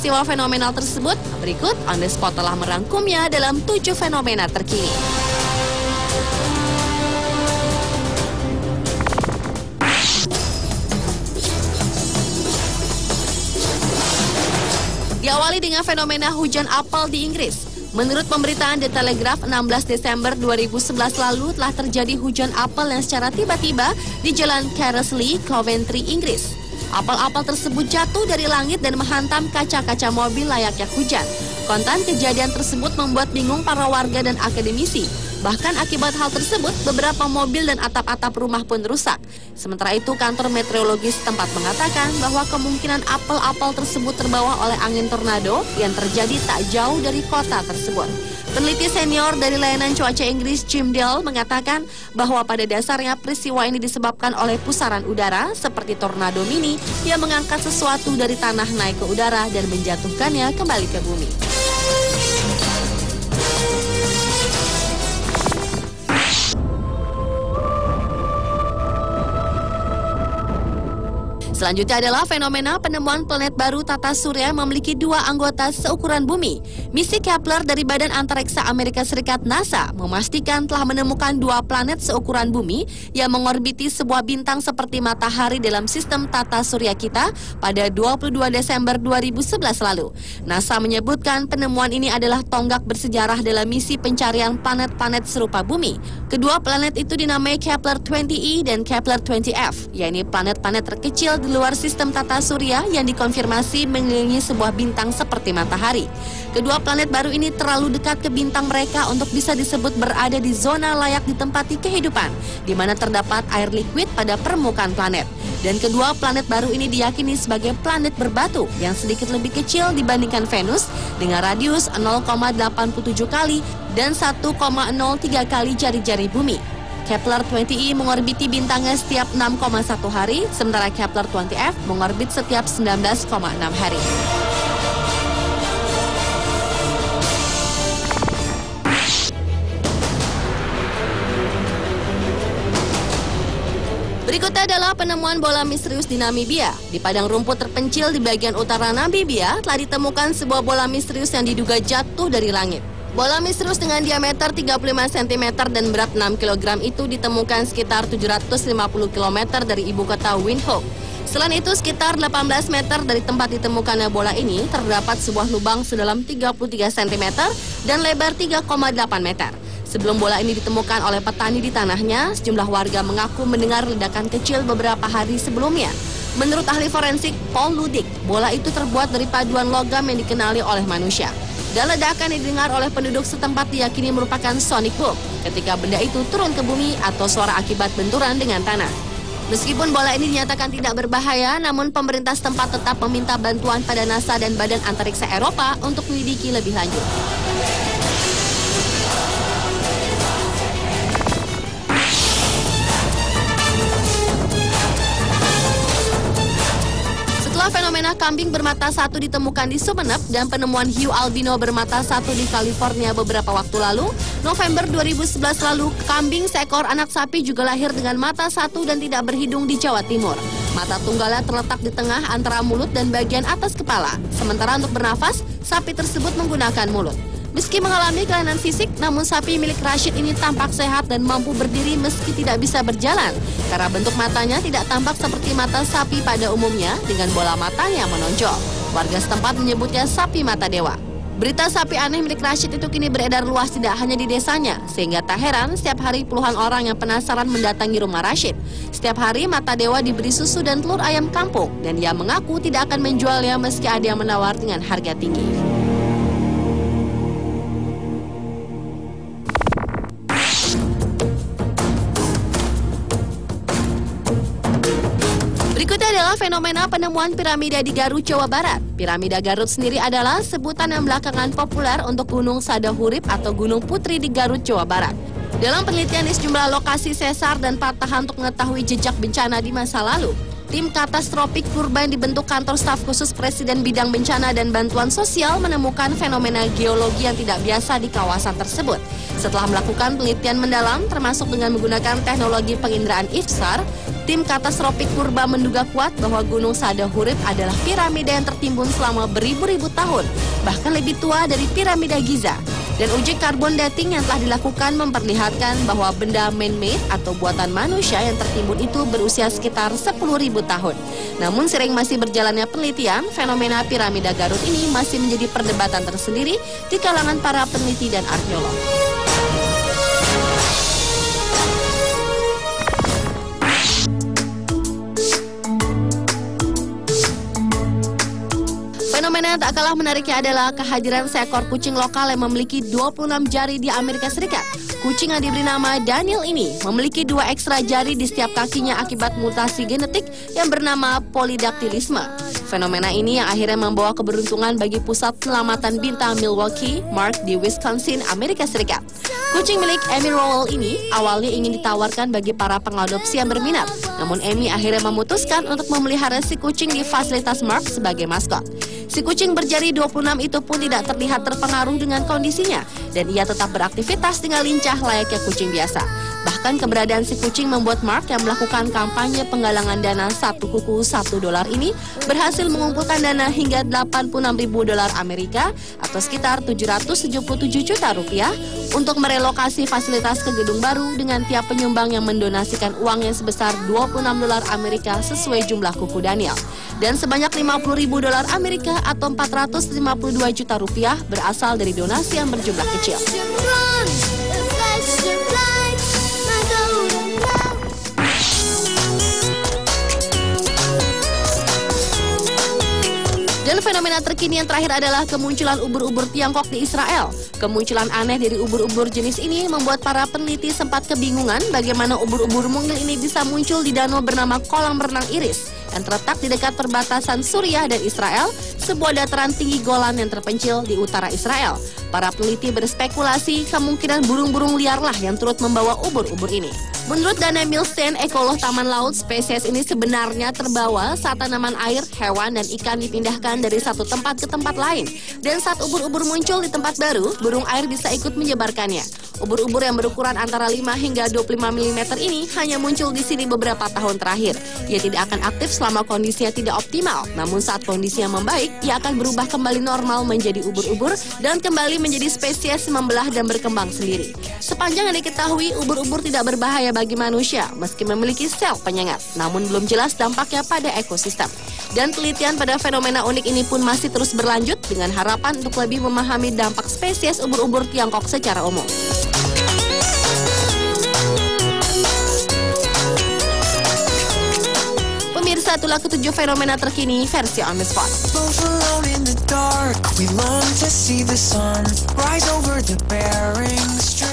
peristiwa fenomenal tersebut? Berikut On The Spot telah merangkumnya dalam 7 fenomena terkini. Diawali dengan fenomena hujan apel di Inggris. Menurut pemberitaan The Telegraph, 16 Desember 2011 lalu telah terjadi hujan apel yang secara tiba-tiba di Jalan Carelessly, Coventry, Inggris. Apel-apel tersebut jatuh dari langit dan menghantam kaca-kaca mobil layaknya hujan. Konten kejadian tersebut membuat bingung para warga dan akademisi. Bahkan akibat hal tersebut, beberapa mobil dan atap-atap rumah pun rusak. Sementara itu, kantor meteorologi setempat mengatakan bahwa kemungkinan apel-apel tersebut terbawa oleh angin tornado yang terjadi tak jauh dari kota tersebut. Peneliti senior dari layanan cuaca Inggris, Jim Dale, mengatakan bahwa pada dasarnya peristiwa ini disebabkan oleh pusaran udara seperti tornado mini yang mengangkat sesuatu dari tanah naik ke udara dan menjatuhkannya kembali ke bumi. Selanjutnya adalah fenomena penemuan planet baru tata surya yang memiliki 2 anggota seukuran bumi. Misi Kepler dari Badan Antariksa Amerika Serikat NASA memastikan telah menemukan 2 planet seukuran bumi yang mengorbiti sebuah bintang seperti matahari dalam sistem tata surya kita pada 22 Desember 2011 lalu. NASA menyebutkan penemuan ini adalah tonggak bersejarah dalam misi pencarian planet-planet serupa bumi. Kedua planet itu dinamai Kepler 20e dan Kepler 20f, yaitu planet-planet terkecil di luar sistem tata surya yang dikonfirmasi mengelilingi sebuah bintang seperti matahari. Kedua planet baru ini terlalu dekat ke bintang mereka untuk bisa disebut berada di zona layak ditempati kehidupan, di mana terdapat air liquid pada permukaan planet. Dan kedua planet baru ini diyakini sebagai planet berbatu yang sedikit lebih kecil dibandingkan Venus dengan radius 0,87 kali dan 1,03 kali jari-jari bumi. Kepler 20e mengorbiti bintangnya setiap 6,1 hari, sementara Kepler 20f mengorbit setiap 19,6 hari. Berikutnya adalah penemuan bola misterius di Namibia. Di padang rumput terpencil di bagian utara Namibia telah ditemukan sebuah bola misterius yang diduga jatuh dari langit. Bola misterius dengan diameter 35 cm dan berat 6 kg itu ditemukan sekitar 750 km dari ibu kota Windhoek. Selain itu, sekitar 18 meter dari tempat ditemukannya bola ini terdapat sebuah lubang sedalam 33 cm dan lebar 3,8 meter. Sebelum bola ini ditemukan oleh petani di tanahnya, sejumlah warga mengaku mendengar ledakan kecil beberapa hari sebelumnya. Menurut ahli forensik Paul Ludik, bola itu terbuat dari paduan logam yang dikenali oleh manusia. Dan ledakan yang didengar oleh penduduk setempat diyakini merupakan sonic boom ketika benda itu turun ke bumi atau suara akibat benturan dengan tanah. Meskipun bola ini dinyatakan tidak berbahaya, namun pemerintah setempat tetap meminta bantuan pada NASA dan Badan Antariksa Eropa untuk menyelidiki lebih lanjut. Fenomena kambing bermata satu ditemukan di Sumeneb dan penemuan hiu albino bermata satu di California beberapa waktu lalu. November 2011 lalu, kambing seekor anak sapi juga lahir dengan mata satu dan tidak berhidung di Jawa Timur. Mata tunggalnya terletak di tengah antara mulut dan bagian atas kepala. Sementara untuk bernafas, sapi tersebut menggunakan mulut. Meski mengalami kelainan fisik, namun sapi milik Rashid ini tampak sehat dan mampu berdiri meski tidak bisa berjalan. Karena bentuk matanya tidak tampak seperti mata sapi pada umumnya dengan bola mata yang menonjol. Warga setempat menyebutnya sapi mata dewa. Berita sapi aneh milik Rashid itu kini beredar luas tidak hanya di desanya, sehingga tak heran setiap hari puluhan orang yang penasaran mendatangi rumah Rashid. Setiap hari mata dewa diberi susu dan telur ayam kampung, dan ia mengaku tidak akan menjualnya meski ada yang menawar dengan harga tinggi. Berikutnya adalah fenomena penemuan piramida di Garut, Jawa Barat. Piramida Garut sendiri adalah sebutan yang belakangan populer untuk Gunung Sadahurip atau Gunung Putri di Garut, Jawa Barat. Dalam penelitian di sejumlah lokasi sesar dan patahan untuk mengetahui jejak bencana di masa lalu, Tim Katastropik Purba yang dibentuk kantor staf khusus Presiden bidang bencana dan bantuan sosial menemukan fenomena geologi yang tidak biasa di kawasan tersebut. Setelah melakukan penelitian mendalam, termasuk dengan menggunakan teknologi penginderaan IFSAR, tim Katastropik Purba menduga kuat bahwa Gunung Sadahurip adalah piramida yang tertimbun selama beribu-ribu tahun, bahkan lebih tua dari piramida Giza. Dan uji karbon dating yang telah dilakukan memperlihatkan bahwa benda man-made atau buatan manusia yang tertimbun itu berusia sekitar 10.000 tahun. Namun seiring masih berjalannya penelitian, fenomena piramida Garut ini masih menjadi perdebatan tersendiri di kalangan para peneliti dan arkeolog. Fenomena yang tak kalah menariknya adalah kehadiran seekor kucing lokal yang memiliki 26 jari di Amerika Serikat. Kucing yang diberi nama Daniel ini memiliki 2 ekstra jari di setiap kakinya akibat mutasi genetik yang bernama polidaktilisme. Fenomena ini yang akhirnya membawa keberuntungan bagi pusat penyelamatan bintang Milwaukee Mark di Wisconsin, Amerika Serikat. Kucing milik Amy Rowell ini awalnya ingin ditawarkan bagi para pengadopsi yang berminat. Namun Amy akhirnya memutuskan untuk memelihara si kucing di fasilitas Mark sebagai maskot. Si kucing berjari 26 itu pun tidak terlihat terpengaruh dengan kondisinya dan ia tetap beraktivitas dengan lincah layaknya kucing biasa. Bahkan keberadaan si kucing membuat Mark yang melakukan kampanye penggalangan dana satu kuku $1 ini berhasil mengumpulkan dana hingga $86.000 Amerika atau sekitar 777 juta rupiah untuk merelokasi fasilitas ke gedung baru dengan tiap penyumbang yang mendonasikan uangnya sebesar $26 Amerika sesuai jumlah kuku Daniel. Dan sebanyak $50.000 Amerika atau 452 juta rupiah berasal dari donasi yang berjumlah kecil. Dan fenomena terkini yang terakhir adalah kemunculan ubur-ubur Tiongkok di Israel. Kemunculan aneh dari ubur-ubur jenis ini membuat para peneliti sempat kebingungan bagaimana ubur-ubur mungil ini bisa muncul di danau bernama Kolam Renang Iris yang terletak di dekat perbatasan Suriah dan Israel, sebuah dataran tinggi Golan yang terpencil di utara Israel. Para peneliti berspekulasi kemungkinan burung-burung liarlah yang turut membawa ubur-ubur ini. Menurut Dana Milstein, ekolog taman laut, spesies ini sebenarnya terbawa saat tanaman air, hewan, dan ikan dipindahkan dari satu tempat ke tempat lain. Dan saat ubur-ubur muncul di tempat baru, burung air bisa ikut menyebarkannya. Ubur-ubur yang berukuran antara 5 hingga 25 mm ini hanya muncul di sini beberapa tahun terakhir. Ia tidak akan aktif selama kondisinya tidak optimal. Namun saat kondisinya membaik, ia akan berubah kembali normal menjadi ubur-ubur dan kembali menjadi spesies membelah dan berkembang sendiri. Sepanjang yang diketahui, ubur-ubur tidak berbahaya bagi manusia meski memiliki sel penyengat. Namun belum jelas dampaknya pada ekosistem. Dan penelitian pada fenomena unik ini pun masih terus berlanjut dengan harapan untuk lebih memahami dampak spesies ubur-ubur Tiongkok secara umum. Pemirsa, itulah ketujuh fenomena terkini versi On The Spot. We long to see the sun rise over the Bering Strait.